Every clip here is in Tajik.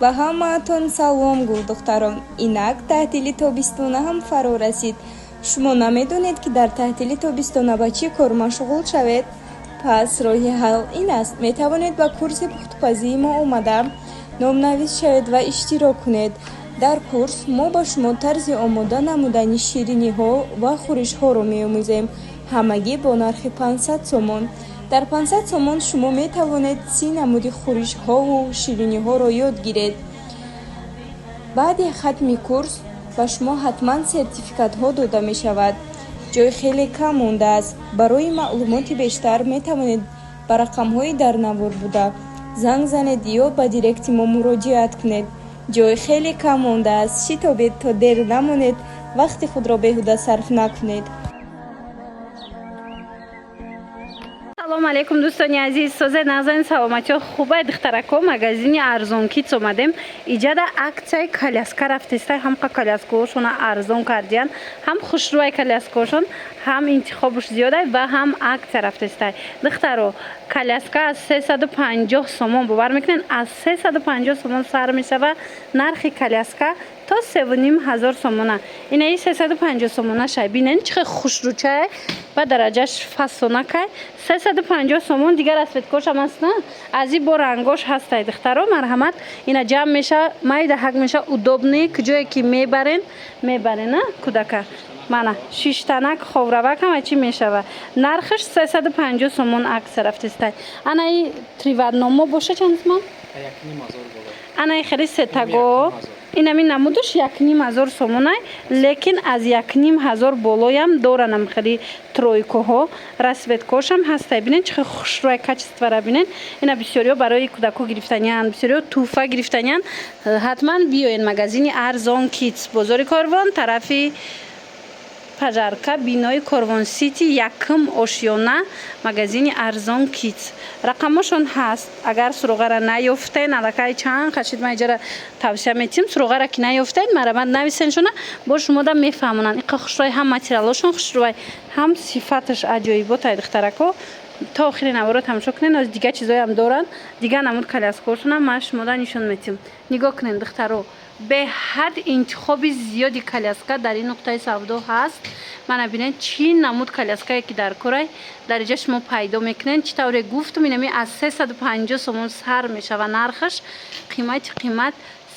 ба ҳамаатон салом гулдухтарон. Инак таътили тобистона ҳам фаро расид. Шумо намедонед ки дар таътили тобистона ба чӣ кор машғул шавед? Пас роҳи ҳал ин аст: метавонед ба курси пухтупазии мо омада номнавис шавед ва иштирок кунед. Дар курс мо ба шумо тарзи омода намудани шириниҳо ва хӯришҳоро меомӯзем, ҳамагӣ бо нархи 500 сомон. дар 500 сомон шумо метавонед 30 намуди хӯришҳову шириниҳоро ёд гиред. баъди хатми курс ба шумо ҳатман сертификатҳо дода мешавад. ҷой хеле кам мондааст. барои маълумоти бештар метавонед ба рақамҳои дар навор буда занг занед ё ба директи мо муроҷиат кунед. ҷой хеле кам мондааст. шитобед то дер намонед, вақти худро беҳуда сарф накунед. салому алейкум дӯстони азиз, созаи назани саломатиҳо хубай духтарако магазини арзон китс омадем. Иҷада аксияи коляска рафтестай, ҳамқа коляскаҳошона арзон кардиян, ҳам хушрӯяи коляскаҳошон, ҳам интихобуш зиёдай ва ҳам аксия рафтестай. Духтаро коляска аз 350 сомон бовар мекунен, аз 350 сомон сар мешава нархи коляска то 3500 сомона. Инаи 350 сомона шай бинен чихе хушрӯчай ба дараҷаш фасонакай 350 сомон дигар расветкошам аст на ази бо рангош ҳастай. духтаро марҳамат, ина ҷамъ меша майда ҳак меша удобни куҷое ки мебарен на кудака мана шиштанак ховравакам ачи мешава. нархаш 350 сомон аксия рафтестай. анаи тривадномо боша чанд сомон? анаи хели сетаго инами намудуш 1500 сомонай, лекин аз 1500 болоям доранам хели тройкоҳо расветкошам ҳастай. бинен чихе хушрӯяи качествара бинен. ина бисёриҳо барои кудако гирифтаниян, бисёриҳо туҳфа гирифтаниян. ҳатман биёен магазини арзон китс, бозори Корвон, тарафи пажарка, бинои Корвон сити, якм ошёна, магазини арзон китс. рақамошон ҳаст. агар суроғара наёфтен, аллакай чанд хашид ма иҷара тавсия метим, суроғара ки наёфтен марамад нависеншона бо шумода мефаҳмонанд. иқа хушрӯяи ҳам материалошон хушрӯяй, ҳам сифаташ аҷоиботай. духтарако то охири наворо тамошо кунен. оз дигар чизоям доранд, дигар намуд коляскаҳошонам ма шумода нишон метим. нигоҳ кунен духтаро, беҳад интихоби зиёди коляска дар ин нуқтаи савдо ҳаст. мана бинед чӣ намуд коляскае ки дар корай дариҷа шумо пайдо мекунед. чӣ тавре гуфтум инами аз 350 сомон сар мешава нархаш. қимат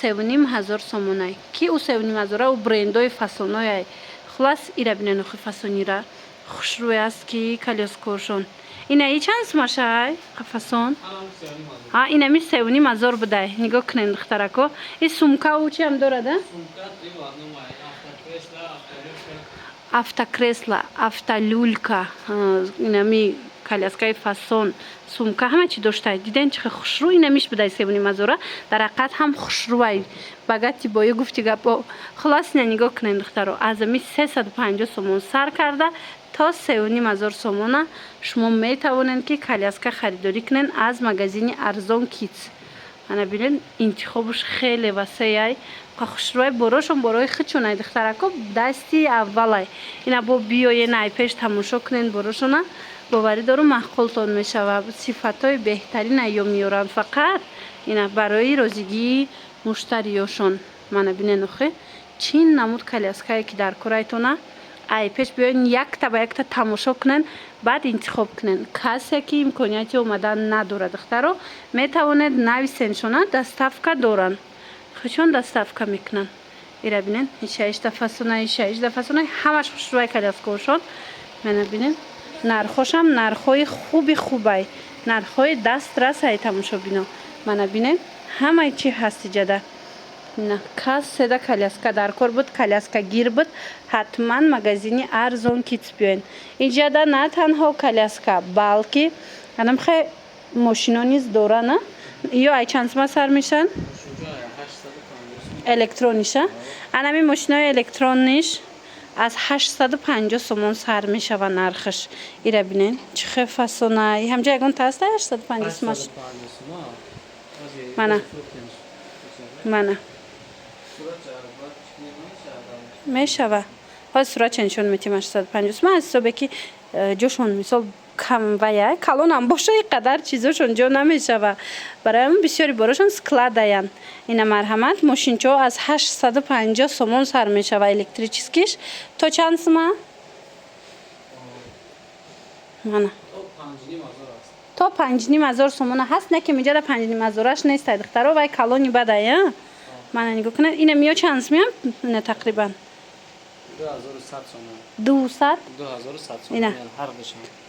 3500 сомонай ки ӯ 3500 ӯ брендои фасонояй. хулас ира бинен охи фасонира хушрӯй аст ки коляскаҳошон. инаи чанд сумашай фасон? инами 3500 будай. нигоҳ кунед духтарако. ин сумкаву чи ҳам дорада? автокресла, автолюлька, инами коляскаи фасон, сумка ҳама чи доштай. диден чихе хушрӯй инамиш будай 3500. дар ҳақиқат ҳам хушрӯай. багати боё гуфти гапо. хулас ина нигоҳ кунед духтаро, аз ами 350 сомон сар карда то 3500 сомона шумо метавонед ки коляска харидорӣ кунед аз магазини арзон китс. ана бинед интихобуш хеле васеяй. хушрӯяи борошон борои хичунай духтарако дасти аввалай. ина бо биёен ай пеш тамошо кунед борошона боварӣ дору маъқултон мешава. сифатҳои беҳтарина ё меёранд фақат ина барои розигии муштариёшон. мана бинен охе чӣ намуд коляскае ки дар корайтона. ай пеш биёен якта ба якта тамошо кунен, баъд интихоб кунен. касе ки имконияти омадан надорад духтаро метавонед нависеншона доставка доранд. хичон доставка мекунанд. ира бинен ишаишта фасонаи ҳамаш хушрӯяи коляскаҳошон. мана бинен нархошам нархҳои хубай, нархҳои дастрасай тамошо бино. мана бинен ҳамаи чи ҳаст иҷада. кас седа коляска дар кор буд, коляска гир буд, ҳатман магазини арзон китс биёен. иҷада на танҳо коляска, балки анамхе мошино низ дора на ё ай чанд сума сар мешан? электрониша. анами мошинои электрониш аз 850 сомон сар мешава нархаш. ира бинен чихе фасонай. ҳамҷа ягон таста 850 сомаш. мана мешава. ҳозир суратча нишон метим 850 сомон. аз ҳисобе ки ҷошон мисол камвая калон ам боша инқадар чизошон ҷо намешава барои бисёри борашон складаян ина марҳамат мошинчо аз 850 сомон сар мешава электрическиш то чанд сума мана то 5500 сомона ҳаст не ки миҷада 5500аш нестай духтаро вай калони бадая мана нигоҳ кунед ина миё чанд сумиям ина тақрибан 200 ина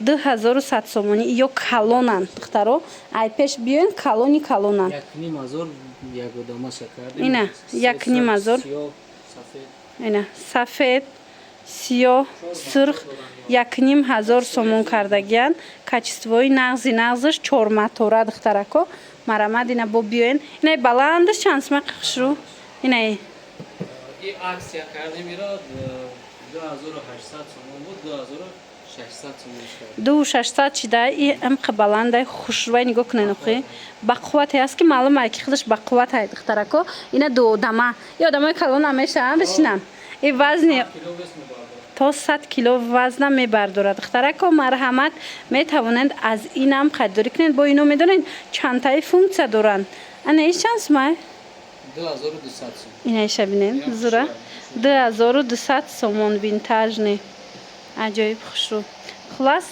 2100 сомони ё калонан духтаро ай пеш биёен калонан ина 1500 ина сафед сиёҳ сурх 1500 сомон кардагиян качествои нағзиш 4 матора духтарако марамад ина бо биёен ина баландаш чанд сума қиқшру ина این عکس یا کردیم ایرا 2800 سومون بود 2600 سومون شد 2600 چیدا ای ام قبالنده خوشروی نگاه کنین اخی با قوت هست که معلومه که خودش با قوت هست دخترکو اینا دو دمه یا دمه کلون همیشه هم بشینن این وزنی تا 100 کیلو وزن میبردارد دخترکو مرحمت میتوانند از این هم خریداری کنید با اینو میدونین چند تای فونکسیا دارن انا ایش چند سومه 2200 سومون اینا ایش بینین زورا 2200 سومون وینتاژنی عجایب خوشرو خلاص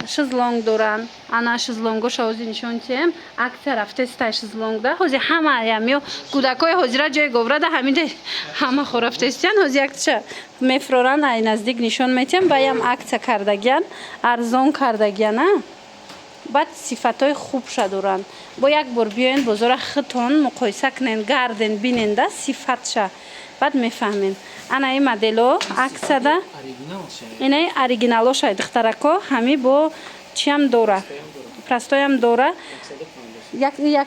شزلونگ دارن انا شزلونگو شوزی نشون تیم اکثر رفته است شزلونگ ده هوزی همه یامیو کودکای هوزیرا جای گوره ده همینده همه خورفته استن هوزی اکچه میفرورن ای نزدیک نشون میتیم بایم اکچه کردگیان ارزون کردگیان بعد صفاتای خوب شدورن با یک بار بیاین بازار خودتون مقایسه کنین گردن بینین ده صفات شه بعد میفهمین انا این مدلو عکس ده اینه اوریجینالو شاید دخترکو همی با چی هم دوره پرستوی هم دوره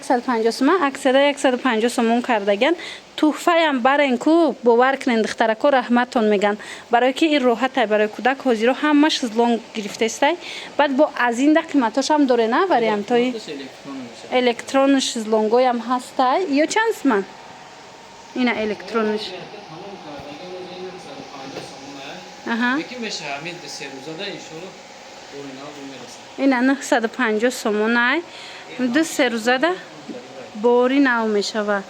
150 سومه عکس ده 150 سومون کردگن تحفه هم برای اینکو باور کنین دخترکو رحمتون میگن برای که این راحت برای کودک حاضر همه شزلونگ گرفته است بعد با از این ده قیمتاش هم داره نه وریانت های الکترون شزلونگوی هم هست یا چند سومن اینا الکترونش اها یکی میشه همین سه روزه ده ایشون اینا 950 سومون ای دو سه روزه ده باری نو میشه و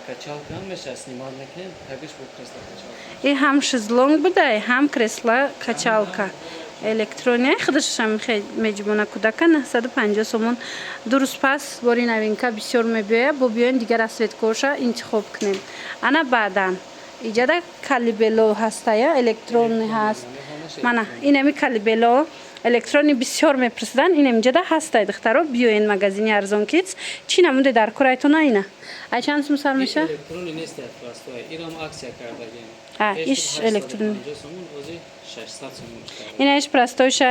کچال کن میشه سنیمان نکنیم تگش بود کرسلا کچال این هم شزلونگ بوده هم کرسلا کچالکا الکترونی خودش هم خیلی مجموعه کودک 950 سومون درست پس باری نوینکا بسیار میبیه با بیاین دیگر اسویت کوشا انتخاب کنیم انا بعدن ایجاد کالیبلو هسته یا الکترونی هست مانا اینمی کالیبلو الکترونی بسیار میپرسیدن اینم اینجا هسته دخترو بیاین مغازین ارزون کیتس چی نمونده در کورایتون اینا ای چند سوم سر میشه الکترونی نیست پلاستو اینم عکسیا کرده ایش الکترونی 600 سومون این ایش پلاستوش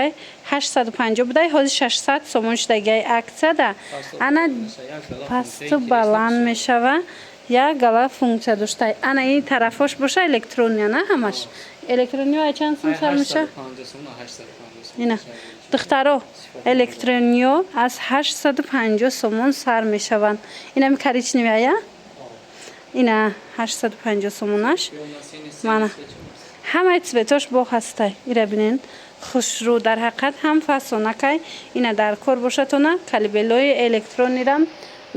850 بوده حاضر 600 سومون شده عکس ده انا پاستو بالان میشوه یا گلا فونکسیا داشته انا این طرفش باشه الکترونی نه همش الکترونی ای چند سوم سر میشه اینا دخترو الکترونیو از 850 سومون سر میشوند اینا میکریچ نمیایا اینا 850 سومونش مانا همه цветош با هسته ایره بینین خوشرو در حقیقت هم فاسونکای اینا در کار باشتونه کالیبلوی الکترونی رم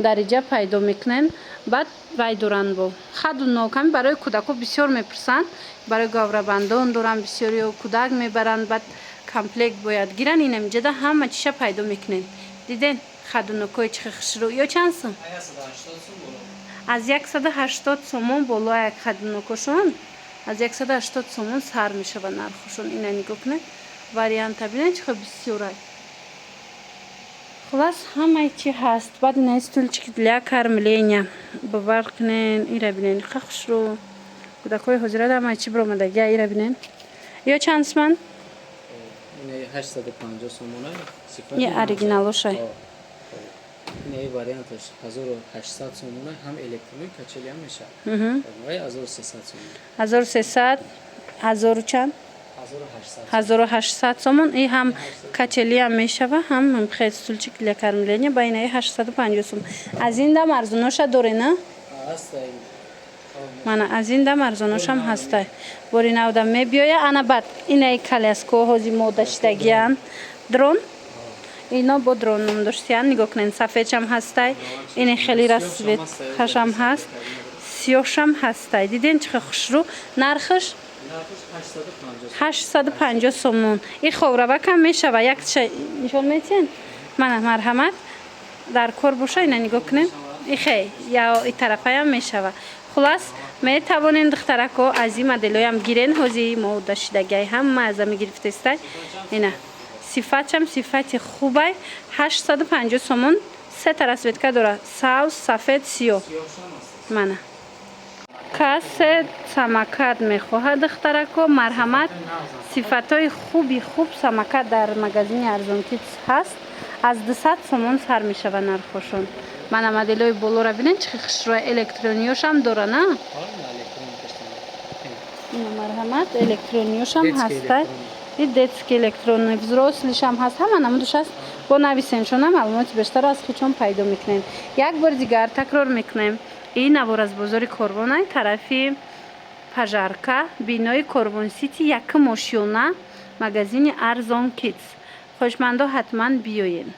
درجه پیدا میکنن بعد وای دوران بو خود نوکم برای کودکو بسیار میپرسن برای گاوربندان دوران بسیاری کودک میبرن بعد کامپلکت باید گیرن اینم جدا همه چیشه پیدا میکنین دیدین خدونوکوی چه خشرو یا چند سوم از 180 سومون بالا یک خدونوکوشون از 180 سومون سر میشه و نرخشون اینا نگاه کنید واریانت ببینید چه بسیاره خلاص همه چی هست بعد این استولچی для кормления باور کنین اینا ببینید خشرو کودکای حضرت همه چی برآمدگی اینا ببینید یا چند سومن 850 سومونه یه اوریجینالش ای این واریانتش 1800 سومونه هم الکترونیک کچلی هم میشه وای 1300 سومون 1300 1000 چند 1800 سومون این هم کچلی هم میشه و هم خیلی سولچیک для кормления با این 850 سومون از این دم ارزونش داره نه هست مانا از این دم ارزونش هم هسته باری نودم میبیایه انا بعد اینه کالسکو هزی مودشتگیان درون اینا бодро ном доштиян нигоҳ кунед сафедшам ҳастай ин хеле расветкашам ҳаст сиёҳшам ҳастай диден чӣ хушрӯ нархш 850 сомон ин ховравакам мешава як нишон метиҳен мана марҳамат дар кор боша ина нигоҳ кунед ихе я и тарафаям мешава хулас метавонен духтарако аз ин моделҳоям гирен ҳозир мо дашидагиай ҳама аза мегирифтестай ина сифатшам сифати хубай 850 сомон сета расветка дора савз сафед сиёҳ мана касе самакат мехоҳад духтарако марҳамат сифатҳои хуби хуб самакат дар магазини арзонкит ҳаст аз 200 сомон сар мешава нархошон мана моделҳои болора бинед чӣ хушрӯи электрониёшам дора на ина марҳамат электрониёшам ҳастай и детский электронный взрослишам ҳаст ҳама намудаш аст бо нависеншона маълумоти бештар аз хучон пайдо мекунем як бор дигар такрор мекунем ин навор аз бозори корвонай тарафи пажарка бинои корвонсити якум ошёна магазини арзон китс хоҳишмандо ҳатман биёед